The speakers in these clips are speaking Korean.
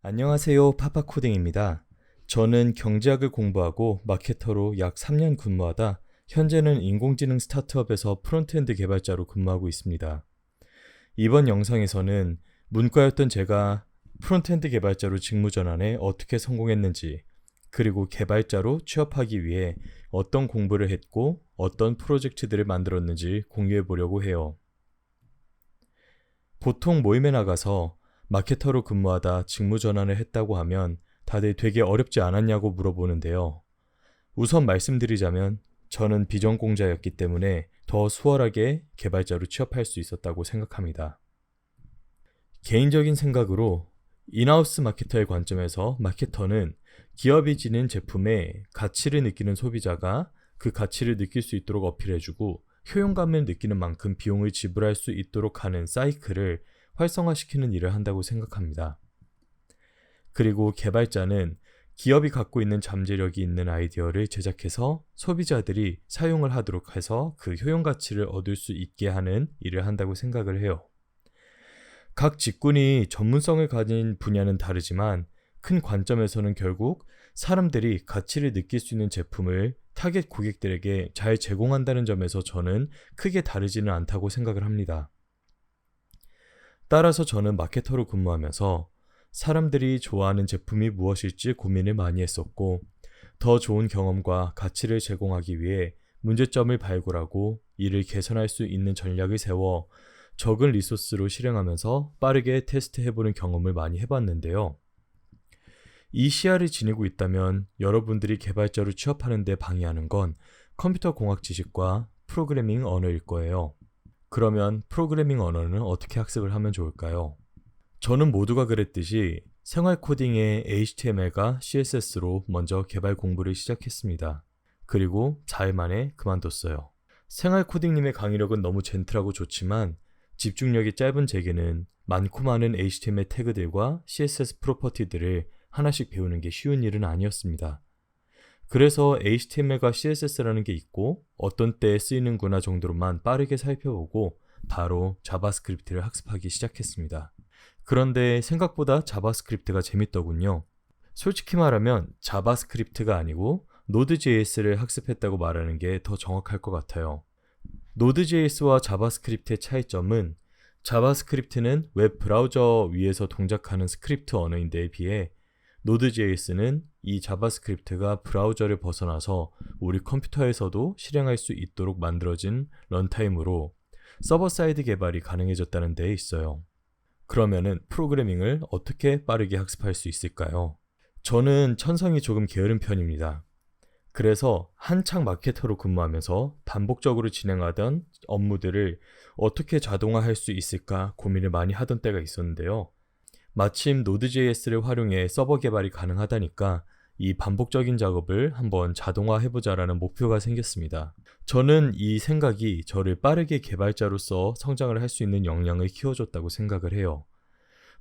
안녕하세요. 파파코딩입니다. 저는 경제학을 공부하고 마케터로 약 3년 근무하다 현재는 인공지능 스타트업에서 프론트엔드 개발자로 근무하고 있습니다. 이번 영상에서는 문과였던 제가 프론트엔드 개발자로 직무 전환에 어떻게 성공했는지, 그리고 개발자로 취업하기 위해 어떤 공부를 했고 어떤 프로젝트들을 만들었는지 공유해 보려고 해요. 보통 모임에 나가서 마케터로 근무하다 직무 전환을 했다고 하면 다들 되게 어렵지 않았냐고 물어보는데요. 우선 말씀드리자면 저는 비전공자였기 때문에 더 수월하게 개발자로 취업할 수 있었다고 생각합니다. 개인적인 생각으로 인하우스 마케터의 관점에서 마케터는 기업이 지닌 제품의 가치를 느끼는 소비자가 그 가치를 느낄 수 있도록 어필해주고 효용감을 느끼는 만큼 비용을 지불할 수 있도록 하는 사이클을 활성화시키는 일을 한다고 생각합니다. 그리고 개발자는 기업이 갖고 있는 잠재력이 있는 아이디어를 제작해서 소비자들이 사용을 하도록 해서 그 효용 가치를 얻을 수 있게 하는 일을 한다고 생각을 해요. 각 직군이 전문성을 가진 분야는 다르지만 큰 관점에서는 결국 사람들이 가치를 느낄 수 있는 제품을 타겟 고객들에게 잘 제공한다는 점에서 저는 크게 다르지는 않다고 생각을 합니다. 따라서 저는 마케터로 근무하면서 사람들이 좋아하는 제품이 무엇일지 고민을 많이 했었고, 더 좋은 경험과 가치를 제공하기 위해 문제점을 발굴하고 이를 개선할 수 있는 전략을 세워 적은 리소스로 실행하면서 빠르게 테스트해보는 경험을 많이 해봤는데요. 이 시야를 지니고 있다면 여러분들이 개발자로 취업하는 데 방해하는 건 컴퓨터 공학 지식과 프로그래밍 언어일 거예요. 그러면 프로그래밍 언어는 어떻게 학습을 하면 좋을까요? 저는 모두가 그랬듯이 생활 코딩의 HTML과 CSS로 먼저 개발 공부를 시작했습니다. 그리고 4일 만에 그만뒀어요. 생활 코딩님의 강의력은 너무 젠틀하고 좋지만 집중력이 짧은 제게는 많고 많은 HTML 태그들과 CSS 프로퍼티들을 하나씩 배우는 게 쉬운 일은 아니었습니다. 그래서 HTML과 CSS라는 게 있고 어떤 때에 쓰이는구나 정도로만 빠르게 살펴보고 바로 자바스크립트를 학습하기 시작했습니다. 그런데 생각보다 자바스크립트가 재밌더군요. 솔직히 말하면 자바스크립트가 아니고 노드.js를 학습했다고 말하는 게 더 정확할 것 같아요. 노드.js와 자바스크립트의 차이점은 자바스크립트는 웹 브라우저 위에서 동작하는 스크립트 언어인데에 비해 노드.js는 이 자바스크립트가 브라우저를 벗어나서 우리 컴퓨터에서도 실행할 수 있도록 만들어진 런타임으로 서버 사이드 개발이 가능해졌다는 데에 있어요. 그러면은 프로그래밍을 어떻게 빠르게 학습할 수 있을까요? 저는 천성이 조금 게으른 편입니다. 그래서 한창 마케터로 근무하면서 반복적으로 진행하던 업무들을 어떻게 자동화할 수 있을까 고민을 많이 하던 때가 있었는데요. 마침 Node.js를 활용해 서버 개발이 가능하다니까 이 반복적인 작업을 한번 자동화해보자라는 목표가 생겼습니다. 저는 이 생각이 저를 빠르게 개발자로서 성장을 할 수 있는 역량을 키워줬다고 생각을 해요.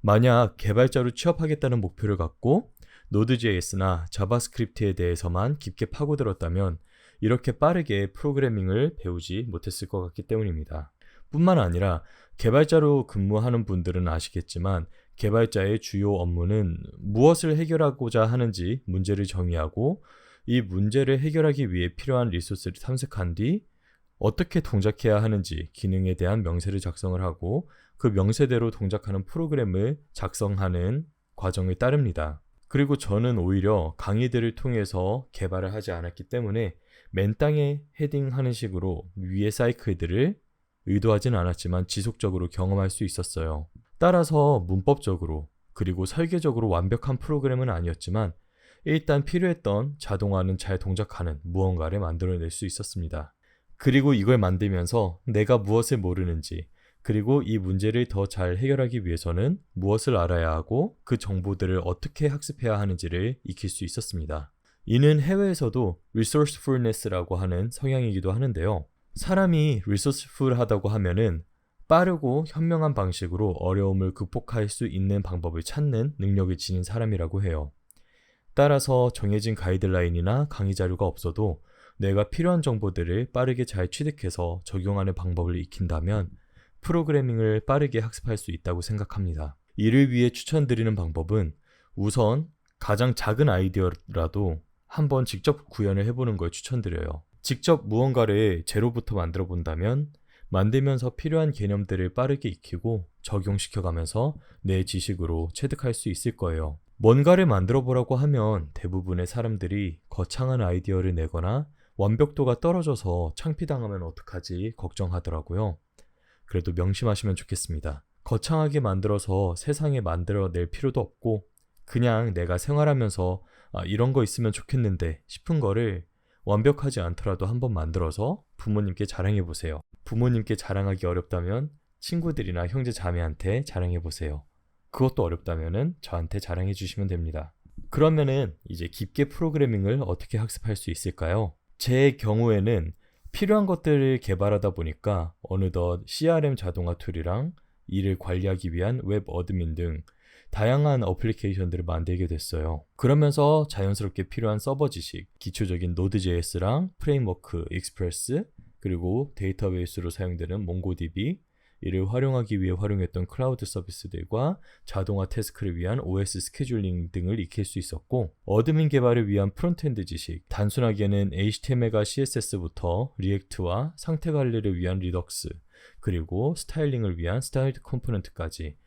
만약 개발자로 취업하겠다는 목표를 갖고 Node.js나 자바스크립트에 대해서만 깊게 파고들었다면 이렇게 빠르게 프로그래밍을 배우지 못했을 것 같기 때문입니다. 뿐만 아니라 개발자로 근무하는 분들은 아시겠지만 개발자의 주요 업무는 무엇을 해결하고자 하는지 문제를 정의하고 이 문제를 해결하기 위해 필요한 리소스를 탐색한 뒤 어떻게 동작해야 하는지 기능에 대한 명세를 작성을 하고 그 명세대로 동작하는 프로그램을 작성하는 과정을 따릅니다. 그리고 저는 오히려 강의들을 통해서 개발을 하지 않았기 때문에 맨땅에 헤딩하는 식으로 위의 사이클들을 의도하진 않았지만 지속적으로 경험할 수 있었어요. 따라서 문법적으로 그리고 설계적으로 완벽한 프로그램은 아니었지만 일단 필요했던 자동화는 잘 동작하는 무언가를 만들어낼 수 있었습니다. 그리고 이걸 만들면서 내가 무엇을 모르는지 그리고 이 문제를 더 잘 해결하기 위해서는 무엇을 알아야 하고 그 정보들을 어떻게 학습해야 하는지를 익힐 수 있었습니다. 이는 해외에서도 resourcefulness라고 하는 성향이기도 하는데요. 사람이 resourceful하다고 하면은 빠르고 현명한 방식으로 어려움을 극복할 수 있는 방법을 찾는 능력을 지닌 사람이라고 해요. 따라서 정해진 가이드라인이나 강의 자료가 없어도 내가 필요한 정보들을 빠르게 잘 취득해서 적용하는 방법을 익힌다면 프로그래밍을 빠르게 학습할 수 있다고 생각합니다. 이를 위해 추천드리는 방법은 우선 가장 작은 아이디어라도 한번 직접 구현을 해보는 걸 추천드려요. 직접 무언가를 제로부터 만들어 본다면 만들면서 필요한 개념들을 빠르게 익히고 적용시켜가면서 내 지식으로 체득할 수 있을 거예요. 뭔가를 만들어 보라고 하면 대부분의 사람들이 거창한 아이디어를 내거나 완벽도가 떨어져서 창피당하면 어떡하지 걱정하더라고요. 그래도 명심하시면 좋겠습니다. 거창하게 만들어서 세상에 만들어낼 필요도 없고 그냥 내가 생활하면서 이런 거 있으면 좋겠는데 싶은 거를 완벽하지 않더라도 한번 만들어서 부모님께 자랑해보세요. 부모님께 자랑하기 어렵다면 친구들이나 형제 자매한테 자랑해보세요. 그것도 어렵다면 저한테 자랑해주시면 됩니다. 그러면은 이제 깊게 프로그래밍을 어떻게 학습할 수 있을까요? 제 경우에는 필요한 것들을 개발하다 보니까 어느덧 CRM 자동화 툴이랑 이를 관리하기 위한 웹 어드민 등 다양한 어플리케이션들을 만들게 됐어요. 그러면서 자연스럽게 필요한 서버 지식, 기초적인 Node.js랑 프레임워크, 익스프레스, 그리고 데이터베이스로 사용되는 몽고DB, 이를 활용하기 위해 활용했던 클라우드 서비스들과 자동화 태스크를 위한 OS 스케줄링 등을 익힐 수 있었고, 어드민 개발을 위한 프론트엔드 지식, 단순하게는 HTML과 CSS부터 리액트와 상태 관리를 위한 리덕스, 그리고 스타일링을 위한 스타일드 컴포넌트까지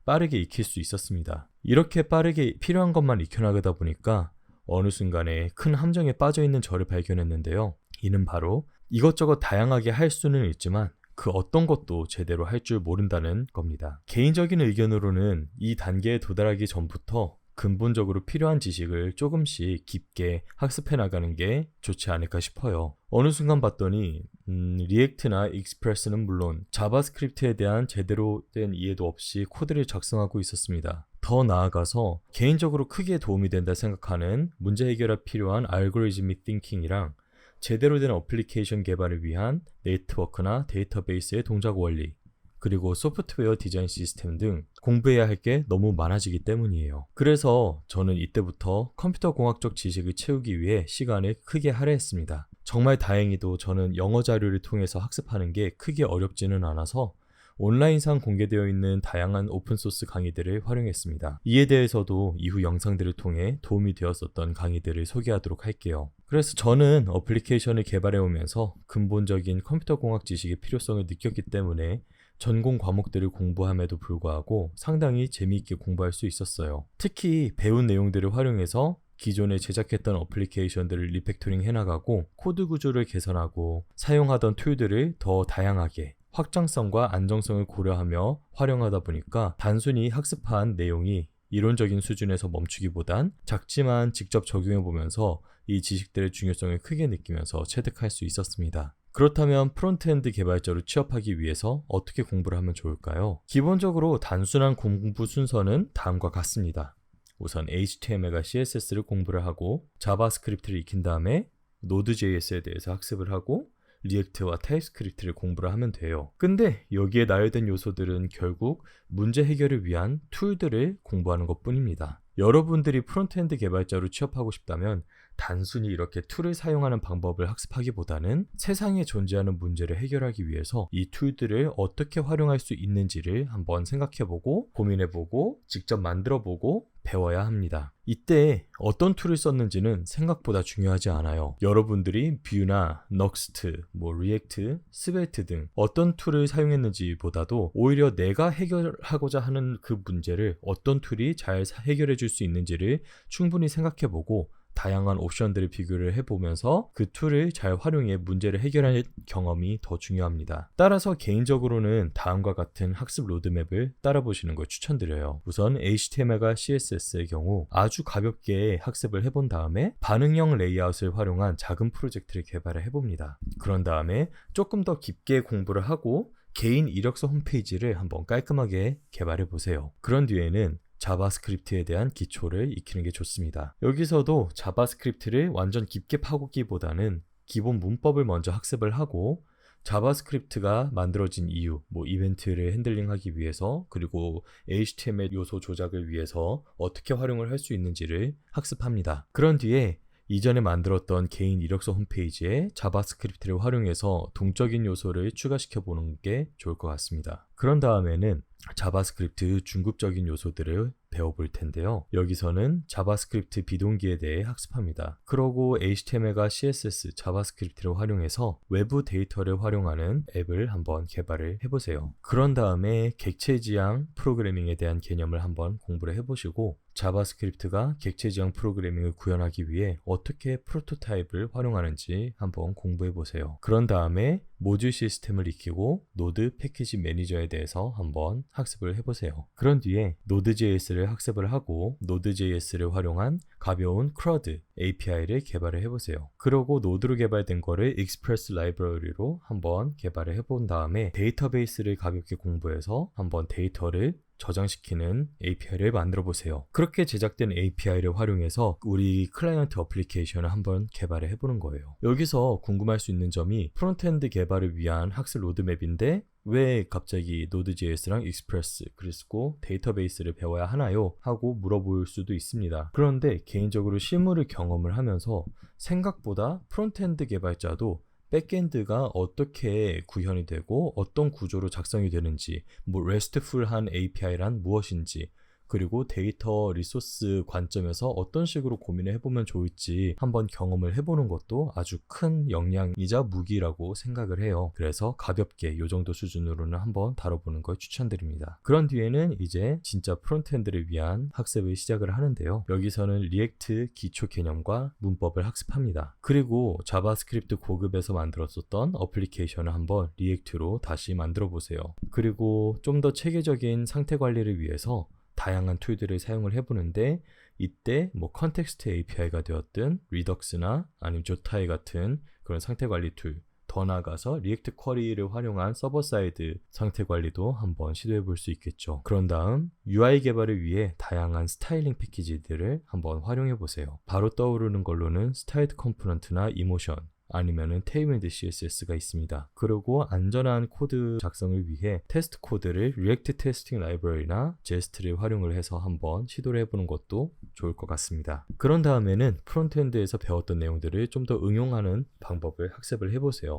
빠르게 익힐 수 있었습니다. 이렇게 빠르게 필요한 것만 익혀나가다 보니까 어느 순간에 큰 함정에 빠져있는 저를 발견했는데요. 이는 바로 이것저것 다양하게 할 수는 있지만 그 어떤 것도 제대로 할 줄 모른다는 겁니다. 개인적인 의견으로는 이 단계에 도달하기 전부터 근본적으로 필요한 지식을 조금씩 깊게 학습해 나가는 게 좋지 않을까 싶어요. 어느 순간 봤더니 리액트나 익스프레스는 물론 자바스크립트에 대한 제대로 된 이해도 없이 코드를 작성하고 있었습니다. 더 나아가서 개인적으로 크게 도움이 된다 생각하는 문제 해결에 필요한 알고리즘믹 띵킹이랑 제대로 된 어플리케이션 개발을 위한 네트워크나 데이터베이스의 동작 원리, 그리고 소프트웨어 디자인 시스템 등 공부해야 할 게 너무 많아지기 때문이에요. 그래서 저는 이때부터 컴퓨터 공학적 지식을 채우기 위해 시간을 크게 할애했습니다. 정말 다행히도 저는 영어 자료를 통해서 학습하는 게 크게 어렵지는 않아서 온라인상 공개되어 있는 다양한 오픈소스 강의들을 활용했습니다. 이에 대해서도 이후 영상들을 통해 도움이 되었었던 강의들을 소개하도록 할게요. 그래서 저는 어플리케이션을 개발해 오면서 근본적인 컴퓨터 공학 지식의 필요성을 느꼈기 때문에 전공 과목들을 공부함에도 불구하고 상당히 재미있게 공부할 수 있었어요. 특히 배운 내용들을 활용해서 기존에 제작했던 어플리케이션들을 리팩토링 해나가고 코드 구조를 개선하고 사용하던 툴들을 더 다양하게 확장성과 안정성을 고려하며 활용하다 보니까 단순히 학습한 내용이 이론적인 수준에서 멈추기보단 작지만 직접 적용해보면서 이 지식들의 중요성을 크게 느끼면서 체득할 수 있었습니다. 그렇다면 프론트엔드 개발자로 취업하기 위해서 어떻게 공부를 하면 좋을까요? 기본적으로 단순한 공부 순서는 다음과 같습니다. 우선 HTML과 CSS를 공부를 하고 자바스크립트를 익힌 다음에 Node.js에 대해서 학습을 하고 리액트와 타입스크립트를 공부를 하면 돼요. 근데 여기에 나열된 요소들은 결국 문제 해결을 위한 툴들을 공부하는 것 뿐입니다. 여러분들이 프론트엔드 개발자로 취업하고 싶다면 단순히 이렇게 툴을 사용하는 방법을 학습하기보다는 세상에 존재하는 문제를 해결하기 위해서 이 툴들을 어떻게 활용할 수 있는지를 한번 생각해보고 고민해보고 직접 만들어보고 배워야 합니다. 이때 어떤 툴을 썼는지는 생각보다 중요하지 않아요. 여러분들이 뷰나 넉스트, 리액트, 스벨트 등 어떤 툴을 사용했는지 보다도 오히려 내가 해결하고자 하는 그 문제를 어떤 툴이 잘 해결해 줄 수 있는지를 충분히 생각해보고 다양한 옵션들을 비교를 해보면서 그 툴을 잘 활용해 문제를 해결할 경험이 더 중요합니다. 따라서 개인적으로는 다음과 같은 학습 로드맵을 따라보시는 걸 추천드려요. 우선 HTML과 CSS의 경우 아주 가볍게 학습을 해본 다음에 반응형 레이아웃을 활용한 작은 프로젝트를 개발을 해봅니다. 그런 다음에 조금 더 깊게 공부를 하고 개인 이력서 홈페이지를 한번 깔끔하게 개발해 보세요. 그런 뒤에는 자바스크립트에 대한 기초를 익히는 게 좋습니다. 여기서도 자바스크립트를 완전 깊게 파고기보다는 기본 문법을 먼저 학습을 하고 자바스크립트가 만들어진 이유, 이벤트를 핸들링하기 위해서 그리고 HTML 요소 조작을 위해서 어떻게 활용을 할 수 있는지를 학습합니다. 그런 뒤에 이전에 만들었던 개인 이력서 홈페이지에 자바스크립트를 활용해서 동적인 요소를 추가시켜 보는 게 좋을 것 같습니다. 그런 다음에는 자바스크립트 중급적인 요소들을 배워볼 텐데요. 여기서는 자바스크립트 비동기에 대해 학습합니다. 그러고 HTML과 CSS, 자바스크립트를 활용해서 외부 데이터를 활용하는 앱을 한번 개발을 해보세요. 그런 다음에 객체 지향 프로그래밍에 대한 개념을 한번 공부를 해보시고 자바스크립트가 객체 지향 프로그래밍을 구현하기 위해 어떻게 프로토타입을 활용하는지 한번 공부해 보세요. 그런 다음에 모듈 시스템을 익히고 노드 패키지 매니저에 대해서 한번 학습을 해보세요. 그런 뒤에 Node.js를 학습을 하고 Node.js를 활용한 가벼운 CRUD API를 개발을 해보세요. 그러고 노드로 개발된 거를 익스프레스 라이브러리로 한번 개발을 해본 다음에 데이터베이스를 가볍게 공부해서 한번 데이터를 저장시키는 API를 만들어 보세요. 그렇게 제작된 API를 활용해서 우리 클라이언트 어플리케이션을 한번 개발을 해보는 거예요. 여기서 궁금할 수 있는 점이 프론트엔드 개발을 위한 학습 로드맵인데 왜 갑자기 Node.js랑 익스프레스 그리고 데이터베이스를 배워야 하나요? 하고 물어볼 수도 있습니다. 그런데 개인적으로 실무를 경험을 하면서 생각보다 프론트엔드 개발자도 백엔드가 어떻게 구현이 되고 어떤 구조로 작성이 되는지, RESTful한 API란 무엇인지, 그리고 데이터 리소스 관점에서 어떤 식으로 고민을 해보면 좋을지 한번 경험을 해보는 것도 아주 큰 역량이자 무기라고 생각을 해요. 그래서 가볍게 이 정도 수준으로는 한번 다뤄보는 걸 추천드립니다. 그런 뒤에는 이제 진짜 프론트엔드를 위한 학습을 시작을 하는데요. 여기서는 리액트 기초 개념과 문법을 학습합니다. 그리고 자바스크립트 고급에서 만들었었던 어플리케이션을 한번 리액트로 다시 만들어 보세요. 그리고 좀 더 체계적인 상태 관리를 위해서 다양한 툴들을 사용을 해보는데 이때 컨텍스트 API가 되었든 리덕스나 아니면 조타이 같은 그런 상태 관리 툴, 더 나아가서 리액트 쿼리를 활용한 서버 사이드 상태 관리도 한번 시도해 볼 수 있겠죠. 그런 다음 UI 개발을 위해 다양한 스타일링 패키지들을 한번 활용해 보세요. 바로 떠오르는 걸로는 스타일드 컴포넌트나 이모션, 아니면은 테일메이드 CSS가 있습니다. 그리고 안전한 코드 작성을 위해 테스트 코드를 리액트 테스팅 라이브러리나 제스트를 활용을 해서 한번 시도를 해보는 것도 좋을 것 같습니다. 그런 다음에는 프론트엔드에서 배웠던 내용들을 좀 더 응용하는 방법을 학습을 해보세요.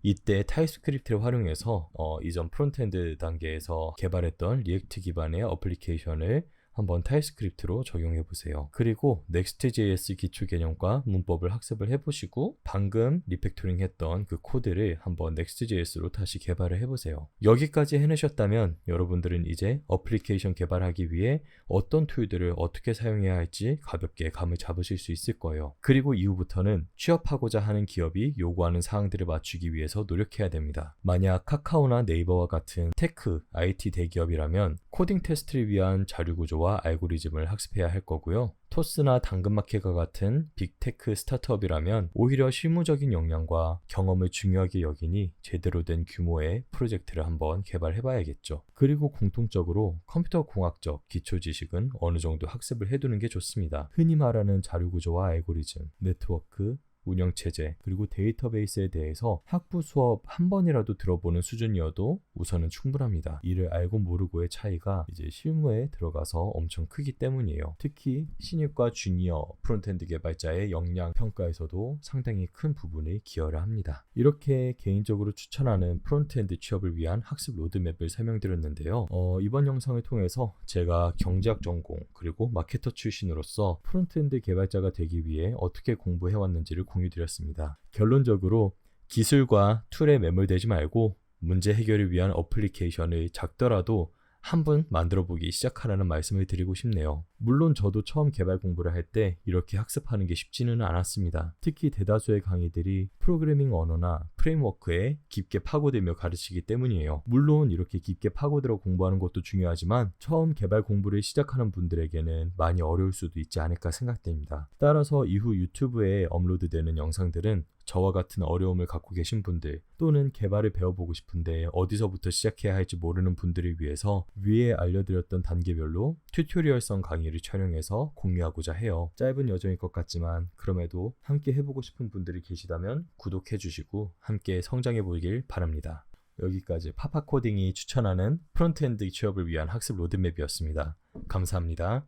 이때 타입스크립트를 활용해서 이전 프론트엔드 단계에서 개발했던 리액트 기반의 어플리케이션을 한번 타입스크립트로 적용해 보세요. 그리고 Next.js 기초 개념과 문법을 학습을 해보시고 방금 리팩토링 했던 그 코드를 한번 Next.js로 다시 개발을 해보세요. 여기까지 해내셨다면 여러분들은 이제 어플리케이션 개발하기 위해 어떤 툴들을 어떻게 사용해야 할지 가볍게 감을 잡으실 수 있을 거예요. 그리고 이후부터는 취업하고자 하는 기업이 요구하는 사항들을 맞추기 위해서 노력해야 됩니다. 만약 카카오나 네이버와 같은 테크, IT 대기업이라면 코딩 테스트를 위한 자료 구조와 알고리즘을 학습해야 할 거고요. 토스나 당근마켓과 같은 빅테크 스타트업이라면 오히려 실무적인 역량과 경험을 중요하게 여기니 제대로 된 규모의 프로젝트를 한번 개발해 봐야겠죠. 그리고 공통적으로 컴퓨터 공학적 기초 지식은 어느 정도 학습을 해두는 게 좋습니다. 흔히 말하는 자료 구조와 알고리즘, 네트워크, 운영체제, 그리고 데이터베이스에 대해서 학부 수업 한 번이라도 들어보는 수준이어도 우선은 충분합니다. 이를 알고 모르고의 차이가 이제 실무에 들어가서 엄청 크기 때문이에요. 특히 신입과 주니어 프론트엔드 개발자의 역량 평가에서도 상당히 큰 부분을 기여를 합니다. 이렇게 개인적으로 추천하는 프론트엔드 취업을 위한 학습 로드맵을 설명드렸는데요. 이번 영상을 통해서 제가 경제학 전공 그리고 마케터 출신으로서 프론트엔드 개발자가 되기 위해 어떻게 공부해왔는지를 공유드렸습니다. 결론적으로 기술과 툴에 매몰되지 말고 문제 해결을 위한 어플리케이션을 작더라도 한번 만들어보기 시작하라는 말씀을 드리고 싶네요. 물론 저도 처음 개발 공부를 할 때 이렇게 학습하는 게 쉽지는 않았습니다. 특히 대다수의 강의들이 프로그래밍 언어나 프레임워크에 깊게 파고들며 가르치기 때문이에요. 물론 이렇게 깊게 파고들어 공부하는 것도 중요하지만 처음 개발 공부를 시작하는 분들에게는 많이 어려울 수도 있지 않을까 생각됩니다. 따라서 이후 유튜브에 업로드되는 영상들은 저와 같은 어려움을 갖고 계신 분들 또는 개발을 배워보고 싶은데 어디서부터 시작해야 할지 모르는 분들을 위해서 위에 알려드렸던 단계별로 튜토리얼성 강의를 촬영해서 공유하고자 해요. 짧은 여정일 것 같지만 그럼에도 함께 해보고 싶은 분들이 계시다면 구독해주시고 함께 성장해보길 바랍니다. 여기까지 파파코딩이 추천하는 프론트엔드 취업을 위한 학습 로드맵이었습니다. 감사합니다.